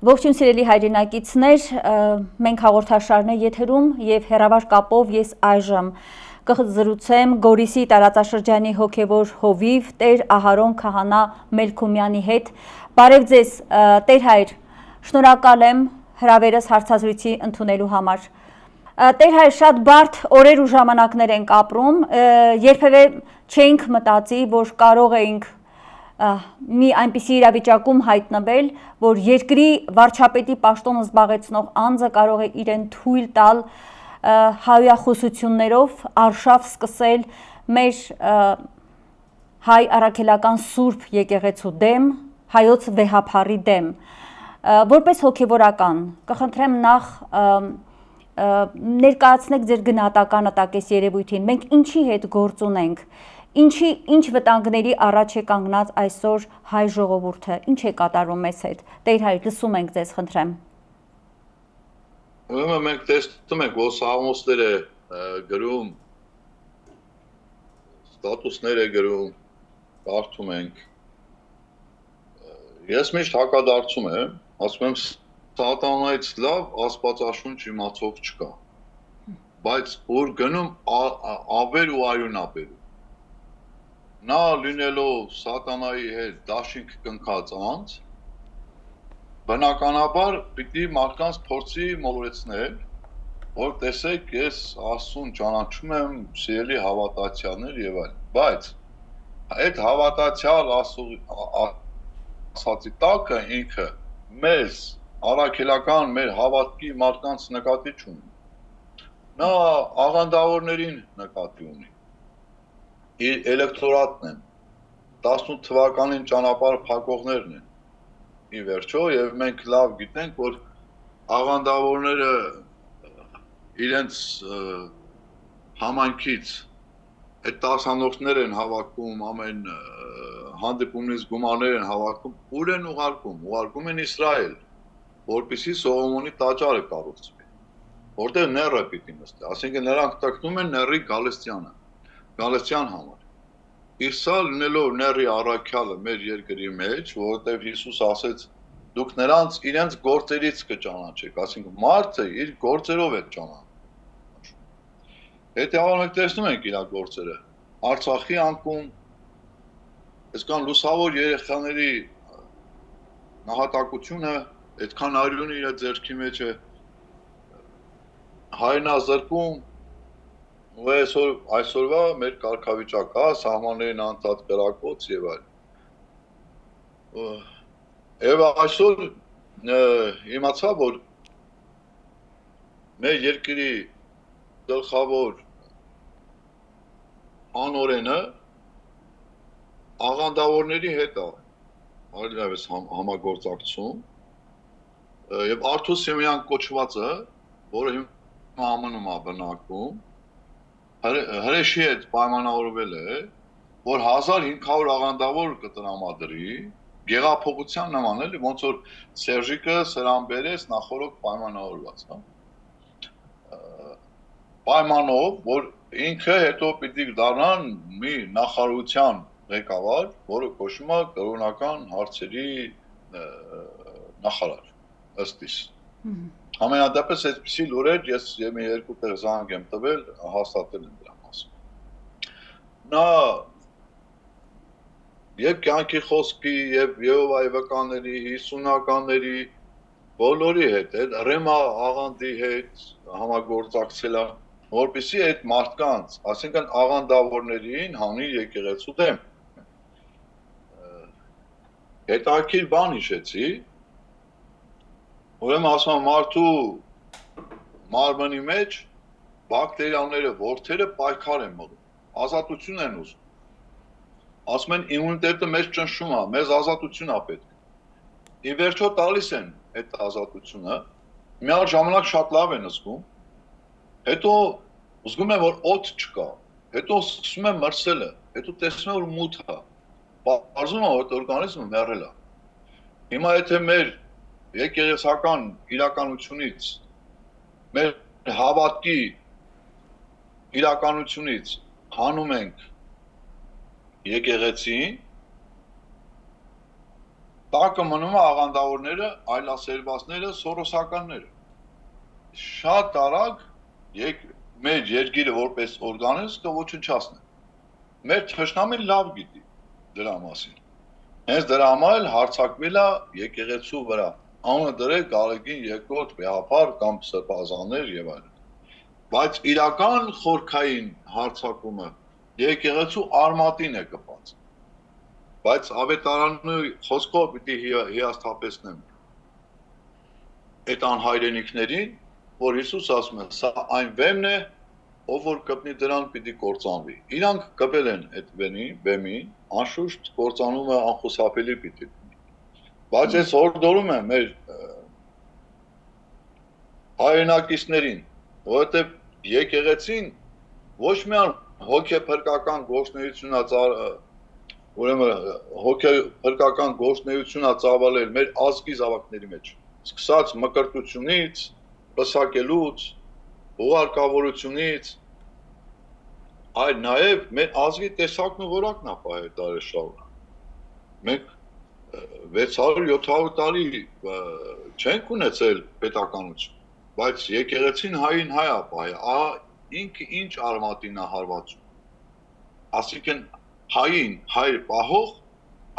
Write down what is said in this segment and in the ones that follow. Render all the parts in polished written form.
Ողջույն սիրելի հայրենակիցներ, մենք հաղորդաշարն է եթերում եւ հեռավար կապով ես այժմ կզրուցեմ Գորիսի տարածաշրջանի հոգևոր հովիվ Տեր Ահարոն Քահանա Մելքումյանի հետ։ Բարև ձեզ, Տեր հայր, շնորհակալ եմ հրավերս հարցազրույցի ընդունելու համար։ Տեր հայր, շատ բարդ օրեր ու ժամանակներ ենք ապրում, երբևէ չենք մտածի, որ կարող էինք մի այնպիսի իրավիճակում հայտնվել, որ երկրի վարչապետի պաշտոնը զբաղեցնող անձը կարող է իրեն թույլ տալ հայախոսություններով արշավ սկսել մեր հայ առաքելական սուրբ եկեղեցու դեմ, հայոց վեհափառի դեմ։ Որպես հոգևորական, կխնդրեմ նախ ներկայացնեք ձեր գնահատականը տակես երևույթին, մենք ինչի հետ գործ ունենք, ինչ վտանգների առաջ է կանգնած այսօր հայ ժողովուրդը, ինչ է կատարում մեզ հետ։ Տեր հայր, լսում ենք ձեզ, խնդրեմ։ Ուրեմն մենք տեսնում ենք, որ սաղմոսներ է գրում, ստատուսներ է գրում, կարդում ենք։ Ես միշտ հակադարձում եմ, ասում եմ, սատանայից լավ աստվածաշունչ իմացող չկա, բայց որ գնում ավեր ու արյուն ապերում։ Նա լինելով սատանայի հետ դաշինք կնքած անձ, բնականաբար պիտի մարդկանց փորձի մոլորեցնել, որ տեսեք, ես Աստծուն ճանաչում եմ, սիրելի հավատացյալներ եւ այլն, բայց այդ հավատացյալ ասացի տակը ինքը մեզ առաքելական մեր հավատքի մարդկանց նկատի չունի։ Նա աղանդավորներին նկատի ունի։ Իր էլեկտորատն են, 18 թվականին ճանապարհ փակողներն են, ի վերջո, եւ մենք լավ գիտենք, որ աղանդավորները իրենց համայնքից այդ տասանորդներ են հավաքում, ամեն հանդիպումից գումարներ են հավաքում, ուր են ուղարկում են Իսրայել, որպեսզի Սողոմոնի տաճարը կառուցվի, որտեղ նեռը պիտի նստի, այսինքն նրանք տկնում են նեռի Գալստյան համար։ Իսկ սա լինելով նեռի առաքյալը մեր երկրի մեջ, որովհետև Հիսուս ասեց, դուք նրանց իրենց գործերից կճանաչեք, այսինքն մարդը իր գործերով է ճանաչում։ Հետևաբար մենք տեսնում ենք իր գործերը։ Արցախի անկում, այսքան լուսավոր երեխաների նահատակությունը, այդքան արյուն իր ձեռքի մեջ է, հայրենազրկում, ու այսօրվա մեր կարգավիճակը, սահմաններին անդադ կրակոց եւ այլն։ Եվ այսօր իմացա, որ մեր երկրի գլխավոր անօրենը աղանդավորների հետ է այլևս համագործակցում եւ Արթուր Սիմոնյան կոչվածը, որը հիմա ԱՄՆ-ում է բնակվում, հրեշի հետ պայմանավորվել է, որ 1500 աղանդավոր կտրամադրի, գեղափոխության նման էլի, ոնց որ Սերժիկը սրան բերեց նախորդ պայմանավորված, պայմանով, որ ինքը հետո պիտի դառնան մի նախարարության ղեկավար, որը կոչվում է կրոնական հարցերի նախարար, ըստ իս։ Ամենադեպս այսպիսի լուրեր ես մի երկու տեղ զանգ եմ տվել, հաստատել եմ դրա մասին։ Նա եւ կյանքի խոսքի եւ Եհովայի վկաների, 50-ականների բոլորի հետ, այդ Ռեմա աղանդի հետ համագործակցել է, որպեսզի այդ մարդկանց, այսինքն աղանդավորներին հանի եկեղեցու դեմ։ Հետաքրքիր բան հիշեցի, ուրեմն ասում եմ մարդու մարմնի մեջ բակտերիաները, որդերը պայքար են մղում, ազատություն են ուզում։ Ասում են իմունիտետը մեզ ճնշում է, մեզ ազատություն է պետք։ Ի վերջո տալիս են այդ ազատությունը, միաժամանակ ժամանակ շատ լավ են զգում, հետո զգում են, որ օդ չկա, հետո սկսում են մրսելը, հետո տեսնում են, որ մութ է, պարզվում է, որ օրգանիզմը մեռել է։ Հիմա եթե մեր եկեղեցական իրականությունից, մեր հավատքի իրականությունից հանում ենք եկեղեցին, տակը մնում է աղանդավորները, այլասերվածները, սորոսականները։ Շատ արագ մեր երկիրը որպես օրգանիզմ կոչնչացնի։ Մեր թշնամին լավ գիտի դրա մասին։ Հենց դրա համար էլ հարձակվել է եկեղեցու վրա։ Անունը դրել Գարեգին II վեհապար կամ սրբազաններ եւ այլն։ Բայց իրական խորքային հարձակումը եկեղեցու արմատին է կպած։ Բայց ավետարանի խոսքով պիտի հիասթափեցնեմ այդ անհայրենիքներին, որ Հիսուս ասում է, սա այն վեմն է, ով որ կպնի դրան պիտի կործանվի։ Իրանք կպել են այդ վեմին, անշուշտ կործանումը անխուսափելի պիտի լինի։ Բայց ես հորդորում եմ մեր հայրենակիցներին, որովհետև եկեղեցին ոչ միայն հոգեփրկական գործունեություն ծավալել մեր ազգի զավակների մեջ, սկսած մկրտությունից, պսակելուց, ուղարկավորությունից, այլ նաև մեր ազգի տեսակն ու որակն է պահել դարեր շարունակ։ Մենք 600-700 տարի չենք ունեցել պետականություն, բայց եկեղեցին հային հայ է պահել, ահա ինքը ինչ արմատին է հարվածում։ Այսինքն հային հայր պահող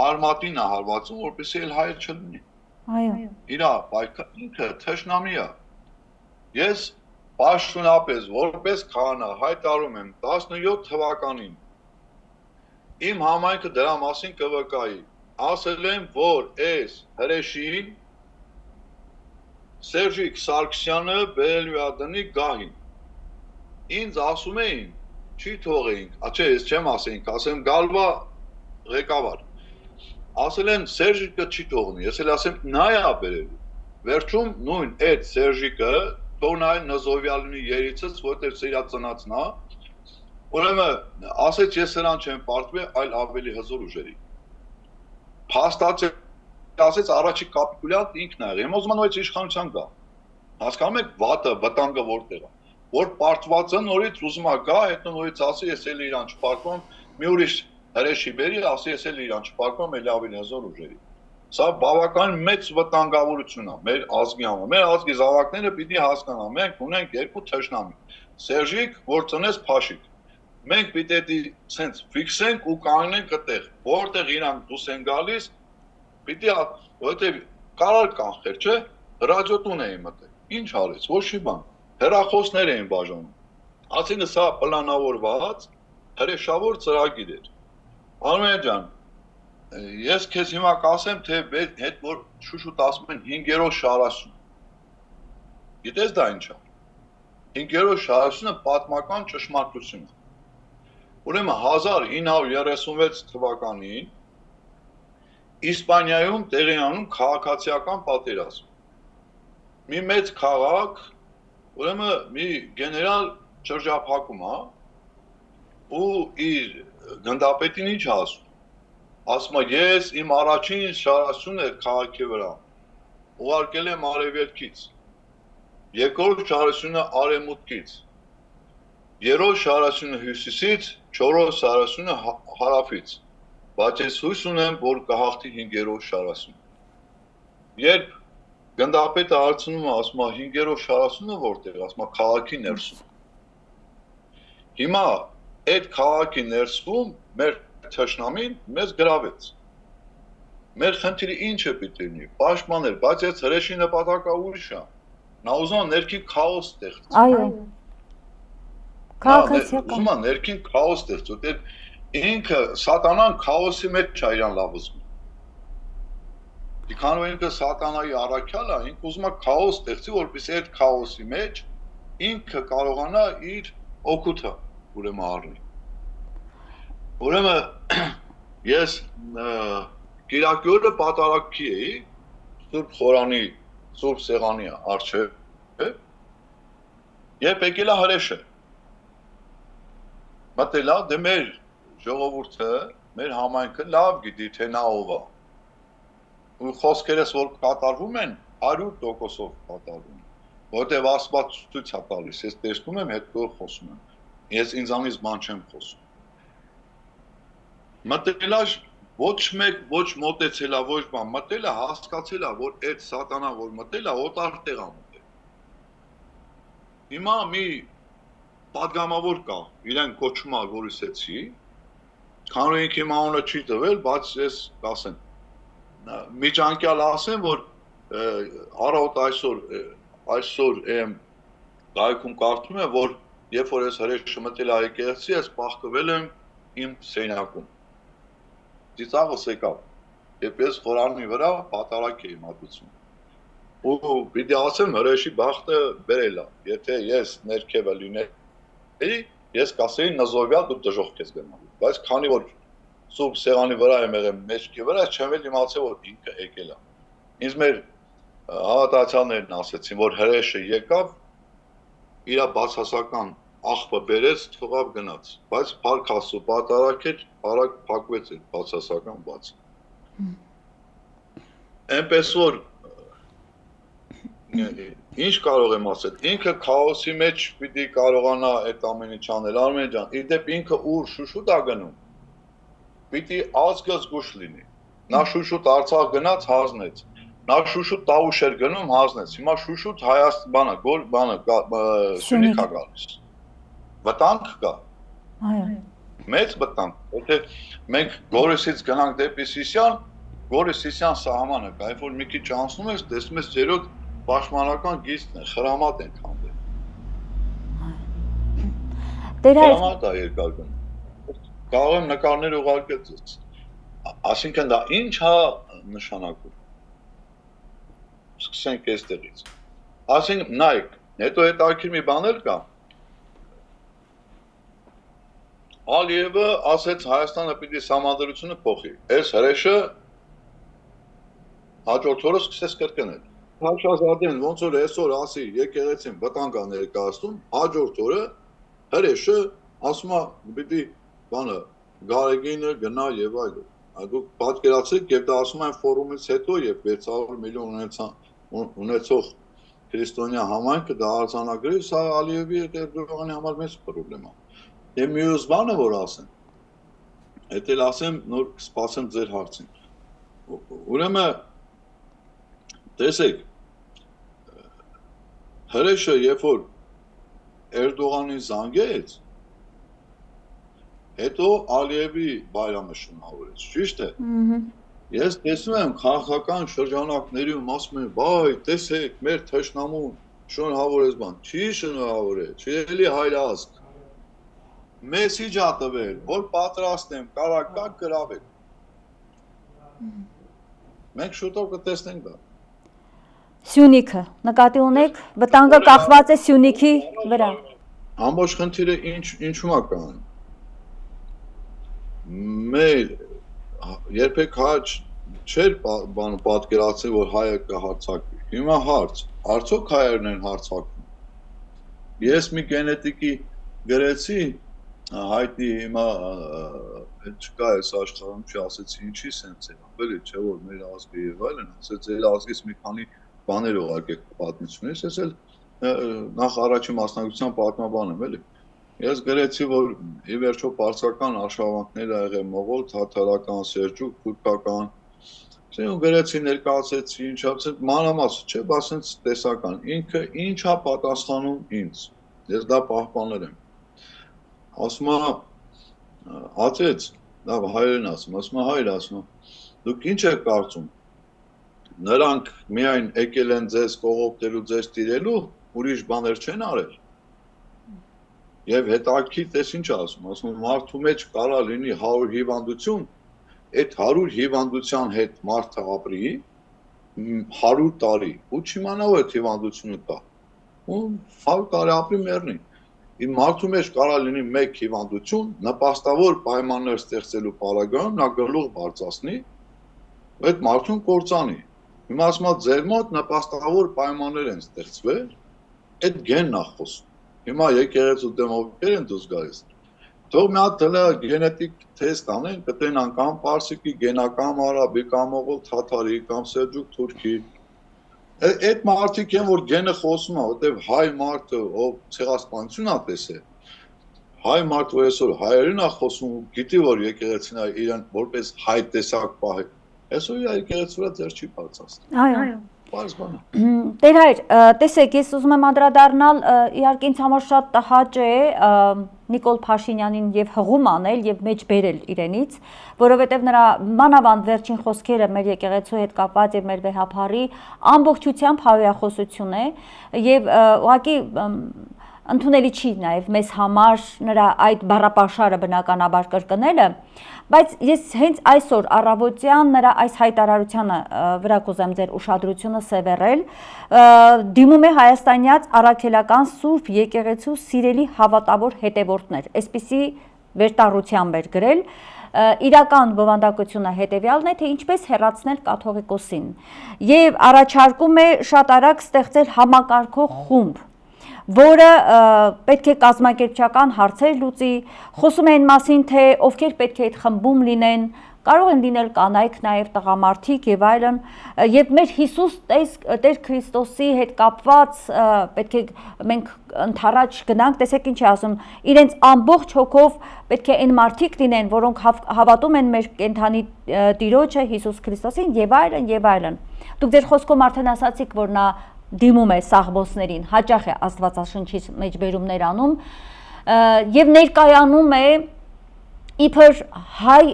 արմատին է հարվածում, որպեսզի էլ հայր չլինի։ Այո։ Իրա ինքը թշնամի է։ Ես պաշտոնապես որպես քահանա հայտարարում եմ 17 թվականին իմ համայնքը դրա մասին կվկայի, ասել եմ, որ այս հրեշին Սերժիկ Սարգսյանը բերելու է դնի գահին։ Ինձ ասում էին, չի թողեինք, չէ, ես չեմ ասեինք, ասեմ գալվա ղեկավար։ Ասել են Սերժիկը չի թողնի, ես էլ ասեմ նա է բերելու։ Վերջում նույն այդ Սերժիկը թող նայ Նզովյալնի երիցս, որտեղ սերա ծնածն է, ուրեմն ասեց ես սրան չեմ պարտվի, այլ ավելի հզոր ուժերի։ Փաստացի ասեց առաջի կապիտուլյանտ ինքն է եղել։ Հիմա ուզում եմ նորից իշխանության գա։ Հասկանում եք վատը, վտանգը որտեղ է։ Որ պարտվածը նորից ուզում է գա, հետո նորից ասի ես էլ իրան չպարկվում, մի ուրիշ հրեշի բերի, ասի ես էլ իրան չպարկվում, էլ ավելի հզոր ուժերի։ Սա բավական մեծ վտանգավորություն է մեր ազգի համար։ Մեր ազգի զավակները պիտի հասկանան, մենք ունենք երկու թշնամի։ Սերժիկ, որ ծնես Փաշիկ։ Մենք պիտի սենց ֆիքսենք ու կանգնենք այդտեղ, որտեղ իրանք դուրս են գալիս, պիտի որտեղ կարար կանխեր, չէ՞, ռադիոտուն էին մտել։ Ինչ արեց, ոչ մի բան։ Հեռախոսներ էին բաժանում։ Այսինքն սա պլանավորված հրեշավոր ծրագիր էր։ Արմեն ջան, ես քեզ հիմա կասեմ, թե հետ որ շուշուտ ասում են 5-րդ շարասյուն։ Գիտես դա ինչ է։ 5-րդ շարասյունը պատմական ճշմարտություն է։ Ուրեմն 1936 թվականին Իսպանիայում տեղի անում քաղաքացիական պատերազմ։ Մի մեծ քաղաք, ուրեմն մի գեներալ շրջափակում է, ու իր գնդապետին ինչ ասում։ Ասում է ես իմ առաջին շարասյունը քաղաքի վրա ուղարկել եմ արևելքից, երկրորդ շարասյունը արևմուտքից, երրորդ շարասյունը հյուսիսից, չորրորդ շարասյունը հարավից, բայց ես հույս ունեմ, որ կհաղթի 5-րդ շարասյունը։ Երբ գնդապետը հարցնում է, ասում է 5-րդ շարասյունը որտեղ, ասում է քաղաքի ներսում։ Հիմա այդ քաղաքի ներսում մեր թշնամին մեզ գրավեց։ Մեր խնդիրը ինչ է պիտի լինի, պաշտպանել, բայց այս հրեշի նպատակը ուրիշ է։ Նա ուզում է ներքին քաոս ստեղծել։ Այո։ Քաղաքացիական։ Ուզում է ներքին քաոս ստեղծել, որտեղ ինքը սատանան քաոսի մեջ չէ իրան լավ զգում։ Քանի որ ինքը սատանայի առաքյալ է, ինքը ուզում է քաոս ստեղծի, որպեսզի այդ քաոսի մեջ ինքը կարողանա իր օգուտը ուրեմն առնի։ Ուրեմն ես Կիրակի օրը պատարագի էի Սուրբ Խորանի, Սուրբ Սեղանի առջև, երբ եկել է հրեշը։ Մտել է, դե մեր ժողովուրդը, մեր համայնքը լավ գիտի, թե նա ով է։ Ու խոսքերս որ կատարվում են 100%-ով կատարվում են, որտեղ Աստված ցույց է տալիս, ես տեսնում եմ, հետո խոսում եմ։ Ես ինձանից բան չեմ խոսում։ Մտել է Ոչ մեկ ոչ մոտեցել է, ոչ բան, մտել է, հասկացել է, որ այդ սատանան, որ մտել է, օտար տեղ է մտել։ Հիմա մի պատգամավոր կա, իրեն կոչում է Գորիսեցի, քանի ինքը անունը չի տվել, բայց ես կասեմ, միջանկյալ ասեմ, որ առավոտ այսօր գայքում կարդում եմ, որ երբ որ ես հրեշը մտել է եկեղեցի, ես պահկվել եմ իմ սենյակում։ Ծիծաղս եկավ, երբ ես խորանի վրա պատարակ էի մատուցում։ Ու պիտի ասեմ, հրեշի բախտը բերել է, եթե ես ներքևը լինեի, ես կասեի նզովյալ դու դժոխք ես գնալու, բայց քանի որ սուրբ սեղանի վրա եմ եղել մեջքի վրա, չեմ էլ իմացել, որ ինքը եկել է։ Ինձ մեր հավատացյալներն ասեցին, որ հրեշը եկավ, իր բացասական աղբը բերեց, թողավ գնաց, բայց փառք Աստծո պատարակ էր, արագ փակվեց այդ բացասական բաց։ Այնպես որ ինչ կարող եմ ասել, ինքը քաոսի մեջ պիտի կարողանա այդ ամեն ինչ անել, Արմեն ջան, իդեպ ինքը ուր շուշուտ է գնում, պիտի ազգը զգուշ լինի։ Նա շուշուտ Արցախ գնաց, հանձնեց, նա շուշուտ Տավուշ էր գնում, հանձնեց, հիմա շուշուտ Հայաստանը, Սյունիք է գալիս։ Վտանգ կա։ Այո։ Մեծ վտանգ։ Եթե մենք Գորիսից գնանք դեպի Սիսիան, Գորիս-Սիսիան սահմանը կա, երբ որ մի քիչ անցնում ես, տեսնում ես երրորդ պաշտպանական գիծն է, խրամատ ենք հանդեպ։ Խրամատ է երկար գնում։ Կարող եմ նկարներ ուղարկել ձեզ։ Այսինքն դա ինչ է նշանակում։ Սկսենք այստեղից։ Այսինքն նայեք, հետո հետաքրքիր մի բան էլ կա։ Ալիևը ասեց Հայաստանը պիտի սահմանադրությունը փոխի։ Այս հրեշը հաջորդ օրը սկսեց կրկնել։ Հաշազադեն ոնց որ այսօր ասի եկեղեցին վտանգ է ներկայացնում, հաջորդ օրը հրեշը ասում է պիտի բանը Գարեգինը գնա եւ այլն։ Դուք պատկերացրեք, եւ դա ասում են ֆորումից հետո եւ 600 միլիոն ունեցող քրիստոնյա համայնքը դա արձանագրել, սա Ալիևի եւ Էրդողանի համար մեծ խնդրեմ է։ Եվ մյուս բանը որ ասեմ, հետ էլ ասեմ, նոր կսպասեմ ձեր հարցին։ Ուրեմն տեսեք, հրեշը երբ որ Էրդողանին զանգեց, հետո Ալիևի բայրամը շնորհավորեց, ճիշտ է։ Ես տեսնում եմ քաղաքական շրջանակներում ասում են, բայ, տեսեք, մեր թշնամուն շնորհավորեց բան, չի շնորհավորել, չի էլի հայրազգ։ Մեսիջ ա տվել, որ պատրաստ եմ, կարակա գրավել։ Մենք շուտով կտեսնենք դա։ Սյունիքը, նկատի ունեք, վտանգը կախված է Սյունիքի վրա։ Ամբողջ խնդիրը ինչու՞մ է կան։ Մեր երբեք հաճ չէր պատկերացել, որ հայը կհարցակվի։ Հիմա հարց, արդյոք հայերն են հարձակվում։ Ես մի գենետիկի գրեցի, հայտնի հիմա չկա այս աշխարհում չասեցի ինչի սենց է, էլի չէ որ մեր ազգը եւ այլն, ասեց այլ ազգից մի քանի բաներ ուղարկեք պատմությունից, ես էլ նախ առաջի մասնակցության պատմաբան եմ, էլի։ Ես գրեցի, որ ի վերջո պարսկական արշավանքներ ա եղել մողոլ, թաթարական, սերջուկ, թուրքական, ու գրեցի ներկայացեցի, ինչա, մանրամասն չէ, բայց սենց տեսական, ինքը ինչ ա պատասխանում ինձ, ես դա պահպանել եմ։ Ասում է, ածեց, լավ հայերեն ասում է, հայր ասում է, դուք ինչ եք կարծում, նրանք միայն եկել են ձեզ կողոպտելու, ձեզ տիրելու, ուրիշ բաներ չեն արել։ Եվ հետաքրքիր տես ինչ ասում, մարդու մեջ կարա լինի 100 հիվանդություն, այդ 100 հիվանդության հետ մարդը ապրի 100 տարի, ու չիմանա որ այդ հիվանդությունը կա, ու 100 տարի ապրի մեռնի։ Իմ մարդու մեջ կարա լինի մեկ հիվանդություն, նպաստավոր պայմաններ ստեղծելու պարագայում նա գլուխ բարձրացնի, այդ մարդուն կործանի։ Հիմա ասում եմ ձեր մոտ նպաստավոր պայմաններ են ստեղծվել, այդ գենն է խոսում։ Հիմա եկեղեցու դեմ ովքեր են դուրս գալիս։ Թող մի հատ գենետիկ թեստ անեն, կտենան կամ պարսիկի գենական արաբի, կամ մողոլ թաթարի, կամ սելջուկ թուրքի։ Այդ մարդիկ են, որ գենը խոսում է, որտեվ հայ մարդը, ով ցեղասպանություն ա տեսել, հայ մարդու այսօր հայերեն է խոսում, գիտի որ եկեղեցին է իրան որպես հայ տեսակ պահի։ Այսօր իր եկեղեցու վրա ձեր չի բարձրացնում։ Այո։ Պարզ բան է։ Տեր հայր, տեսեք, ես ուզում եմ անդրադառնալ, իհարկե ինձ համար շատ տհաճ է Նիկոլ Փաշինյանին եւ հղում անել եւ մեջ բերել իրենից, որովհետեւ նրա մանավանդ վերջին խոսքերը մեր եկեղեցու հետ կապված եւ մեր վեհափարի ամբողջությամբ հավերախոսություն է եւ ուղղակի ընդունելի չի նաև մեզ համար նրա այդ բառապաշարը բնականաբար կրկնելը, բայց ես հենց այսօր առավոտյան նրա այս հայտարարությանը վրա կուզեմ ձեր ուշադրությունը սևեռել, դիմում է հայաստանյաց առաքելական Սուրբ եկեղեցու սիրելի հավատավոր հետևորդներ, այսպիսի վերտառությամբ էր գրել, իրական բովանդակությունը հետևյալն է, թե ինչպես հեռացնել կաթողիկոսին եւ առաջարկում է շատ արագ ստեղծել համակարգող խումբ, որը պետք է կազմակերպչական հարցեր լուծի, խոսում է այն մասին, թե ովքեր պետք է այդ խմբում լինեն, կարող են լինել կանայք, նաև տղամարդիկ եւ այլն, եւ մեր Հիսուս Տեր Քրիստոսի հետ կապված պետք է մենք ընթառաջ գնանք, տեսեք ինչ է ասում, իրենց ամբողջ հոգով պետք է այն մարդիկ լինեն, որոնք հավատում են մեր կենթանի Տիրոջը Հիսուս Քրիստոսին եւ այլն եւ այլն։ Դուք ձեր խոսքով արդեն ասացիք, որ նա դիմում է սաղբոսներին, հաճախ է Աստվածաշնչի մեջ բերումներ անում եւ ներկայանում է իբր հայ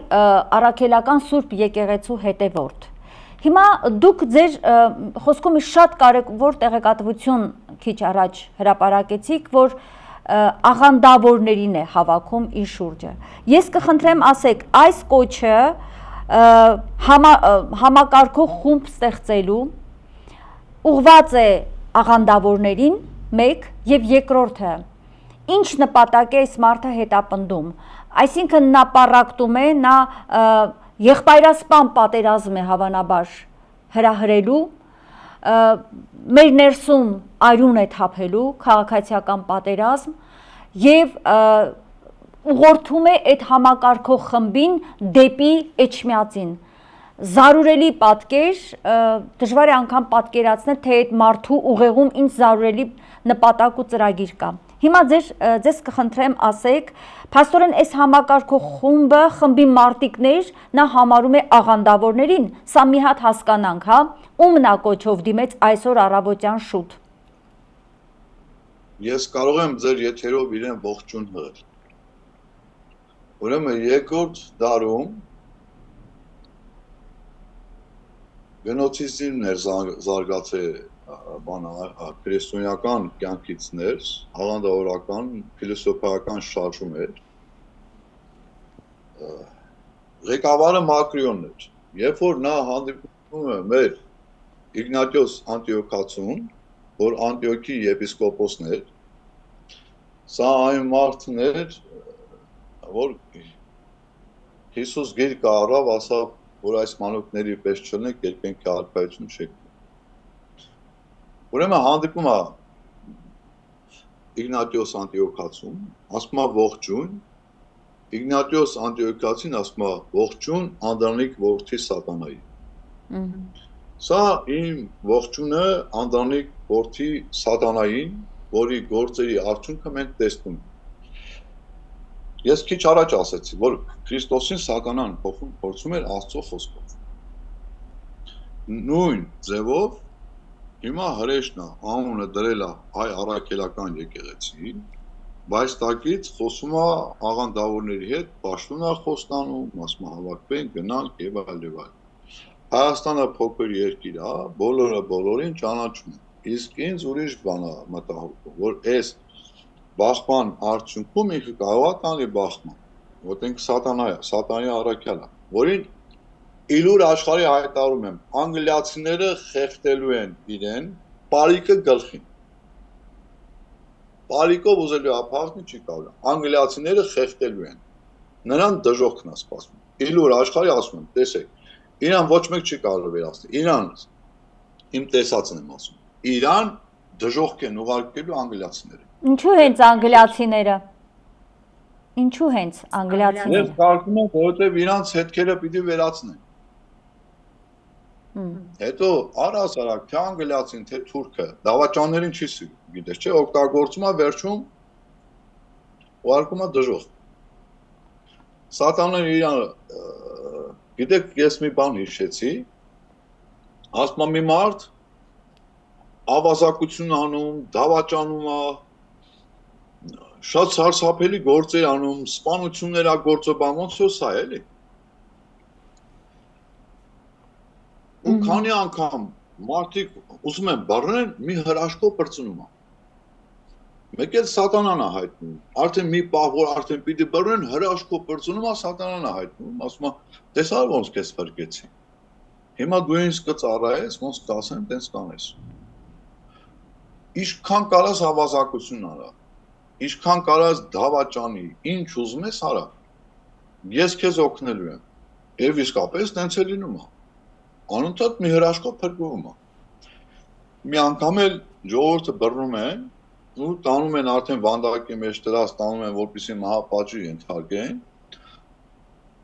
առաքելական Սուրբ եկեղեցու հետևորդ։ Հիմա դուք ձեր խոսքում շատ կարևոր տեղեկատվություն քիչ առաջ հրապարակեցիք, որ աղանդավորներին է հավաքում իր շուրջը։ Ես կխնդրեմ ասեք, այս կոչը համակարգող խումբ ստեղծելու ուղղված է աղանդավորներին մեկ եւ երկրորդը ինչ նպատակ է այս մարդը հետապնդում, այսինքն նա պարակտում է, նա եղբայրասպան պատերազմ է հավանաբար հրահրելու, մեր ներսում արյուն է թափելու քաղաքացիական պատերազմ եւ ուղղորդում է այդ համակարգող խմբին դեպի Էջմիածին։ Զարուրելի պատկեր, դժվար է անգամ պատկերացնել, թե այդ մարդու ուղեղում ինչ զարուրելի նպատակ ու ծրագիր կա։ Հիմա ձեզ կխնդրեմ ասեք, փաստորեն այս համակարգող խմբի մարտիկներ նա համարում է աղանդավորներին, սա մի հատ հասկանանք, հա, ում նա կոչով դիմեց այսօր առավոտյան շուտ։ Ես կարող եմ ձեր եթերով իրեն ողջուն հղել։ Ուրեմն երկրորդ դարում գենոցիդն էր զարգացել քրիստոնեական կյանքից ներս, աղանդավորական, փիլիսոփայական շարժում էր։ Ղեկավարը Մակրիոնն էր։ Երբ որ նա հանդիպում է մեր Իգնատիոս Անտիոքացուն, որ Անտիոքի եպիսկոպոսն էր, սա այն մարդն էր, որ Հիսուս գիրք առավ, ասավ, որ այս մանուկների պես չլնեք, երկենքի արքայություն չեք։ Ուրեմն հանդիպում է Իգնատիոս Անտիոքացուն, ասում է ողջույն, Իգնատիոս Անտիոքացին ասում է ողջույն Անդրանիկ որդի Սատանայի։ Սա իմ ողջունը Անդրանիկ որդի Սատանային, որի գործերի արդյունքը մենք տեսնում ենք։ Ես քիչ առաջ ասացի, որ Քրիստոսին Սատանան փորձում էր Աստծո խոսքով։ Նույն ձևով հիմա հրեշնա անունը դրել է հայ առաքելական եկեղեցի, բայց տակից խոսում է աղանդավորների հետ, պաշտոն է խոստանում, ասում է հավաքվենք, գնանք եւ այլ եւ այլ։ Հայաստանը փոքր երկիր է, բոլորը բոլորին ճանաչում են։ Իսկ ինձ ուրիշ բան է մտահոգում, որ այս բախման արդյունքում ինքը կարող է տանի բախման, որտեղ Սատանա է, Սատանի առաքյալ է, որին իլուր աշխարհի հայտարարում եմ, անգլիացիները խեղդելու են իրեն, պարիկը գլխին։ Պարիկով ուզելու ապահովի չի կարող, անգլիացիները խեղդելու են, նրան դժոխքն է սպասում։ Իլուր աշխարհի ասում եմ, տեսեք, իրան ոչ մեկ չի կարող վերացնել, իրան իմ տեսածն եմ ասում, իրան դժոխք են ուղարկելու անգլիացիները։ Ինչու հենց անգլիացիները։ Ինչու հենց անգլիացիները։ Ես կարծում եմ, որովհետև իրանց հետքերը պիտի վերացնեն։ Հետո առհասարակ թե անգլիացին, թե թուրքը դավաճաններին չի սիրում, գիտես չէ, օգտագործում է վերջում ուղարկում է դժոխք։ Սատանան իրան գիտեք, ես մի բան հիշեցի, ասում եմ մի մարդ ավազակություն անում, դավաճանում է, շատ սարսափելի գործեր անում, սպանություններ է գործոբան, ոնց որ սա էլի։ Ու քանի անգամ մարդիկ ուզում են բռնեն, մի հրաշքով բրծնում է։ Մեկ էլ սատանան է հայտնում, արդեն մի պահ, որ արդեն պիտի բռնեն, հրաշքով բրծնում է, սատանան է հայտնում, ասում է, տեսա՞ր ոնց քեզ փրկեցի։ Հիմա դու ինձ կծառայես, ոնց կասեմ, տենց կանես։ Ինչքան կարաս ավազակություն արա, ինչքան կարաս դավաճանի, ինչ ուզում ես արա, ես քեզ օգնելու եմ, և իսկապես տենց է լինում է, անընդհատ մի հրաշքով փրկվում է։ Մի անգամ էլ ժողովուրդը բռնում են, ու տանում են արդեն վանդակի մեջ դրած, տանում են, որպեսզի մահապատժի ենթարկեն,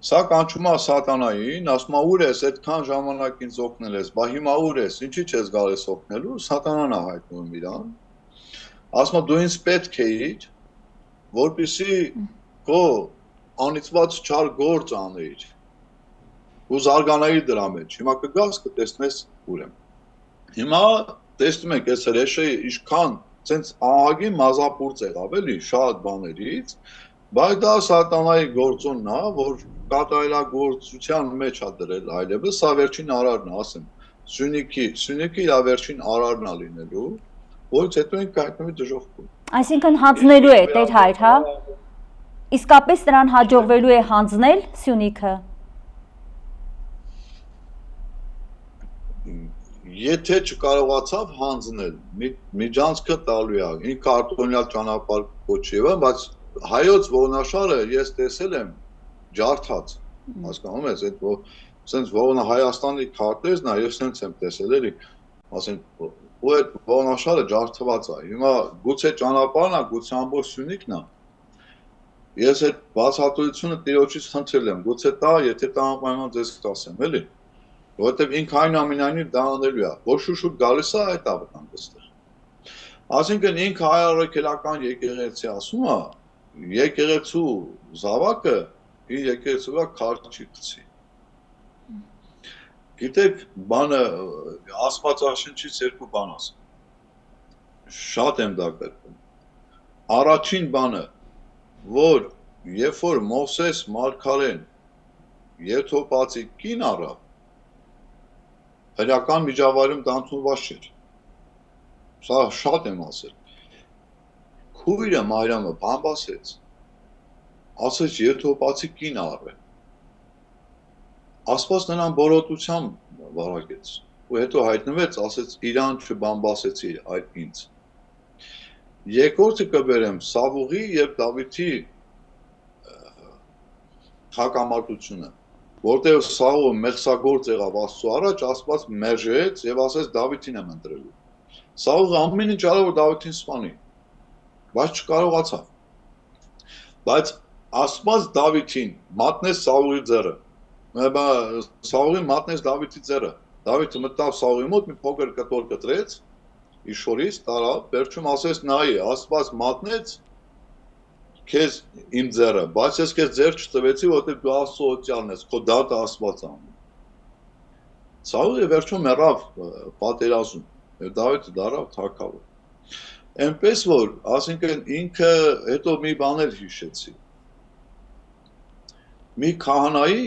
սա կանչում է սատանային, ասում է ուր ես, այդքան ժամանակ ինձ օգնել ես, բա հիմա ուր ես, ինչի չես գալիս օգնելու, սատանան է հայտնում իրան, ասում է դու ինձ պետք էիր, որպեսզի քո անիծված չար գործ անեիր, ու զարգանայիր դրա մեջ, հիմա կգաս կտեսնես ուր եմ։ Հիմա տեսնում ենք այս հրեշը ինչքան ցենց ահագին մազապուրծ եղավ էլի շատ բաներից, բայց դա սատանայի գործոնն է, որ կատարելագործության մեջ է դրել այլևս, սա վերջին արարն է, ասեմ, Սյունիքի իր վերջին արարն է լինելու, որից հետո ինքը հայտնվի դժոխքում։ Այսինքն հանձնելու է Տեր Հայր, հա։ Իսկապես նրան հաջողվելու է հանձնել Սյունիքը։ Եթե չկարողացավ հանձնել, միջանցքը տալու է, ինքը արտոնյալ ճանապարհ կոչի, բայց հայոց ողնաշարը ես տեսել եմ ջարդած, հասկանում ես, այդ սենց Հայաստանի քարտեզն է, ես սենց եմ տեսել էլի, ասենք, ու այդ ողնաշարը ջարդված է, հիմա գուցե ճանապարհն է, գուցե ամբողջ Սյունիքն է, ես այդ բացատրությունը Տիրոջից խնդրել եմ, գուցե տա, եթե տա անպայման ձեզ կասեմ, էլի, որովհետև ինքը այնուամենայնիվ դա անելու է, որ շուշուտ գալիս է այդ ավտանգ ստեղ։ Այսինքն ինքը հայ առաքելական եկեղեցի ասում է, եկեղեցու զավակը իր եկեղեցու քարտ չի գցի։ Գիտեք, բանը Աստվածաշնչից երկու բան ասեմ։ Շատ եմ դա կրկնում։ Առաջին բանը, որ երբ որ Մովսես մարգարեն Եթովպացի կին առավ, հրական միջավայրում դա ընդունված չէր։ Սա շատ եմ ասել։ Քույրը Մարիամը բամբասեց, ասեց Եթովպացի կին առավ։ Աստված նրան բորոտությամբ վարակեց, ու հետո հայտնվեց, ասեց իրան չբամբասեցի, այլ ինձ։ Երկրորդը կբերեմ Սավուղի եւ Դավիթի հակամարտությունը, որտեղ Սաուլը մեղսագործ եղավ Աստծո առաջ, Աստված մերժեց եւ ասեց Դավիթին եմ ընտրելու։ Սաուլը ամեն ինչ արավ որ Դավիթին սպանի, բայց չկարողացավ։ Բայց Աստված Դավիթին մատնեց Սաուլի ձեռը։ Սաուլին մատնեց Դավիթի ձեռը։ Դավիթը մտավ Սաուլի մոտ, մի փոքր կտոր կտրեց, իշորից տարավ, վերջում ասեց նայի, Աստված մատնեց քեզ իմ ձեռը, բայց ես քեզ ձեռ չտվեցի, որովհետև դու Աստծո օծյալն ես, քո դատը Աստված անում։ Սաուլը վերջում մեռավ պատերազմում, եւ Դավիթը դառավ թագավոր։ Էնպես որ, ասինքն ինքը հետո մի բան էլ հիշեցի։ Մի քահանայի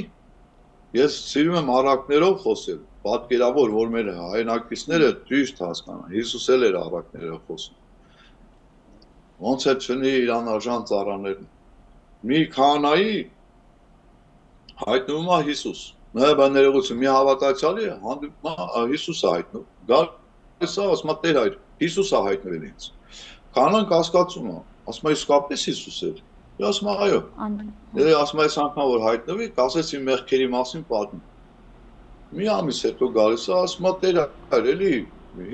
ես սիրում եմ առակներով խոսել, պատկերավոր, որ մեր հայրենակիցները ճիշտ հասկանան, Հիսուս էլ էր առակներով խոսում։ Ոնց է չնի իրան արժան ծառաներն։ Մի քահանայի հայտնվում է Հիսուս։ Նա ներողություն, մի հավատացյալի հանդիպում է Հիսուսը հայտնում։ Գալիս է, ասում է Տեր Հայր, Հիսուս է հայտնվել ինձ։ Քահանան կասկածում է, ասում է իսկապես Հիսուս էր։ Ես ասում եմ այո։ Դե ասում է այս անգամ որ հայտնվի, կասեց իմ մեղքերի մասին պատմի։ Մի ամիս հետո գալիս է, ասում է Տեր Հայր, էլի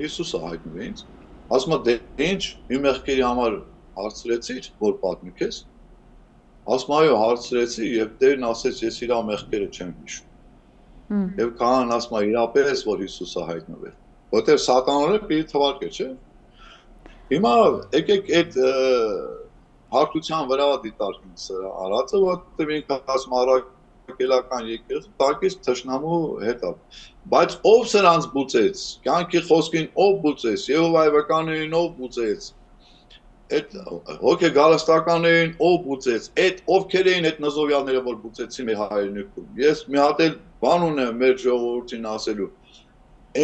Հիսուսը հայտնվել ինձ։ Ասում է դե ինչ, իմ մեղքերի համար հարցրեցիր, որ պատմի քեզ։ Ասում այո, հարցրեցի եւ Տերն ասեց ես իր մեղքերը չեմ հիշում։ Եվ քահանան ասում է իրապես որ Հիսուսը հայտնվել։ Որտեղ սատանան պիտի թվարկե, չէ՞։ Հիմա եկեք այդ հարթության վրա դիտարկին սրա արածը, որտեղ ինքը ասում առաքելական եկեղեցի տակից թշնամու հետ է։ Բայց ով սրանց բուծեց, կյանքի խոսքին ով բուծեց, Եհովայի վկաներին ով բուծեց, այդ հոգե գալստականներին ով բուծեց, այդ ովքեր էին այդ նզովյալները, որ բուծեցին մեր հայրենիքում։ Ես մի հատ էլ բան ունեմ մեր ժողովրդին ասելու։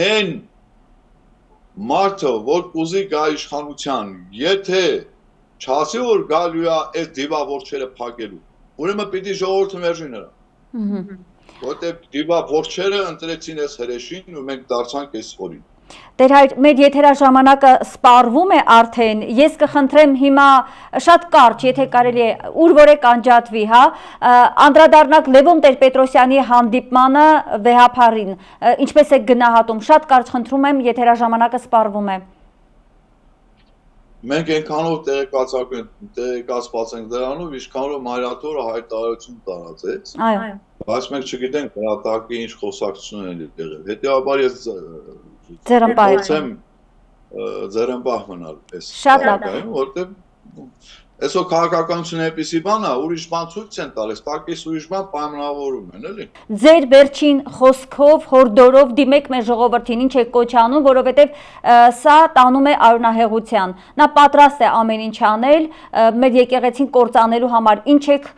Այն մարդը, որ կուզի գա իշխանության, եթե չասի որ գալու է այս դիվավորչերը փակելու, ուրեմն պիտի ժողովուրդը մերժի նրան։ Որտեղ դիվավորչերը ընտրեցին այս հրեշին ու մենք դարձանք այս խորին։ Տեր հայր, մեր եթերաժամանակը սպառվում է արդեն, ես կխնդրեմ հիմա շատ կարճ, եթե կարելի է, ուր որ եք անջատվի, հա, անդրադառնանք Լևոն Տեր-Պետրոսյանի հանդիպմանը վեհափարին, ինչպես եք գնահատում, շատ կարճ խնդրում եմ, եթերաժամանակը սպառվում է։ Մենք այնքանով տեղեկացված ենք դրանով, ինչքանով մայրաթորը հայտարարություն տարածեց, բայց մենք չգիտենք հրատակի ինչ խոսակցություն են եղել։ Հետևաբար ես փորձեմ ձեռնպահ մնալ այս բանին, որտեղ այսօր քաղաքականությունը այնպիսի բան է, ուրիշ բան ցույց են տալիս, տակից ուրիշ բան պայմանավորում են, էլի։ Ձեր վերջին խոսքով, հորդորով դիմեք մեր ժողովրդին, ինչ եք կոչ անում, որովհետև սա տանում է արյունահեղության։ Նա պատրաստ է ամեն ինչ անել, մեր եկեղեցին կործանելու համար։ Ինչ եք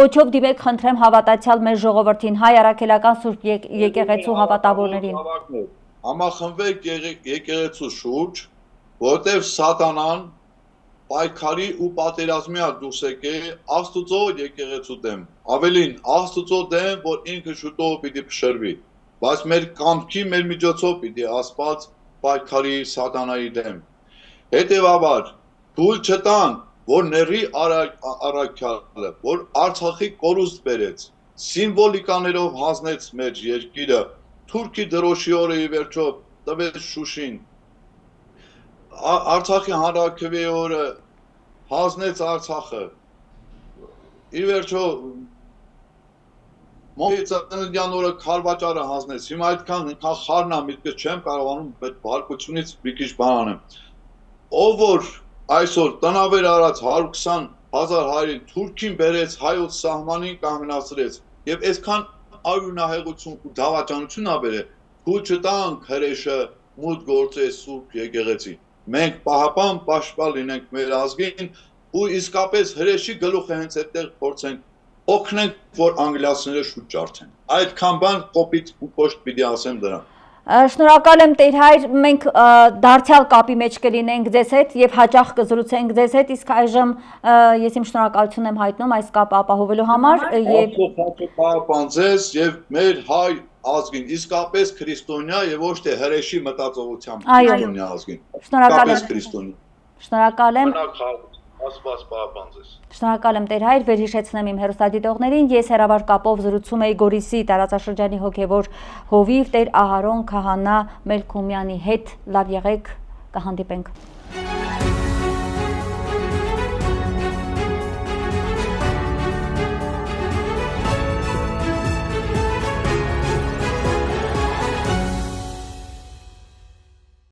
կոչով դիմեք, խնդրեմ հավատացյալ մեր ժողովրդին, հայ առաքելական Սուրբ եկեղեցու հավատավորներին։ Համախմբեք եկեղեցու շուրջ, որտեղ սատանան պայքարի ու պատերազմի դուրս եկել Աստծո եկեղեցու դեմ, ավելին Աստծո դեմ, որ ինքը շուտով պիտի փշրվի, բայց մեր կամքի, մեր միջոցով պիտի Աստված պայքարի սատանայի դեմ։ Հետևաբար թույլ չտան, որ ների առաքյալը, որ Արցախի կորուստ բերեց, սիմվոլիկաներով հանձնեց մեր երկիրը, Թուրքի դրոշի օրը ի վերջո տվեց Շուշին, Արցախի հանրաքվեի օրը հանձնեց Արցախը, ի վերջո Մոհիցանյան օրը Քարվաճարը հանձնեց, հիմա այդքան խառնա միտքը չեմ կարողանում այդ բարկությունից մի քիչ բան անեմ։ Ով որ այսօր տնավեր արած 120,000 հայրին Թուրքին բերեց հայոց սահմանին կանգնացրեց եւ այսքան արյունահեղություն ու դավաճանություն ա բերել, թույլ չտանք հրեշը մուտք գործի Սուրբ եկեղեցի։ Մենք պահապան պաշտպան լինենք մեր ազգին ու իսկապես հրեշի գլուխը հենց այդտեղ փորձենք օգնենք, որ անգլիացիները շուտ ջարդեն։ Այդքան բան կոպիտ ու կոշտ պիտի ասեմ դրան։ Շնորհակալ եմ Տեր հայր, մենք դարձյալ կապի մեջ կլինենք ձեզ հետ եւ հաճախ կզրուցենք ձեզ հետ, իսկ այժմ ես իմ շնորհակալություն եմ հայտնում այս կապը ապահովելու համար եւ պահապան ձեզ եւ մեր հայ ազգին, իսկապես քրիստոնյա եւ ոչ թե հրեշի մտածողությամբ քրիստոնյա ազգին։ Շնորհակալ եմ։ Աստված պահապան ձեզ։ Շնորհակալ եմ Տեր հայր, վերհիշեցնեմ իմ հեռուստադիտողներին, ես հեռավար կապով զրուցում էի Գորիսի տարածաշրջանի հոգևոր հովիվ Տեր Ահարոն Քահանա Մելքումյանի հետ, լավ եղեք, կհանդիպենք։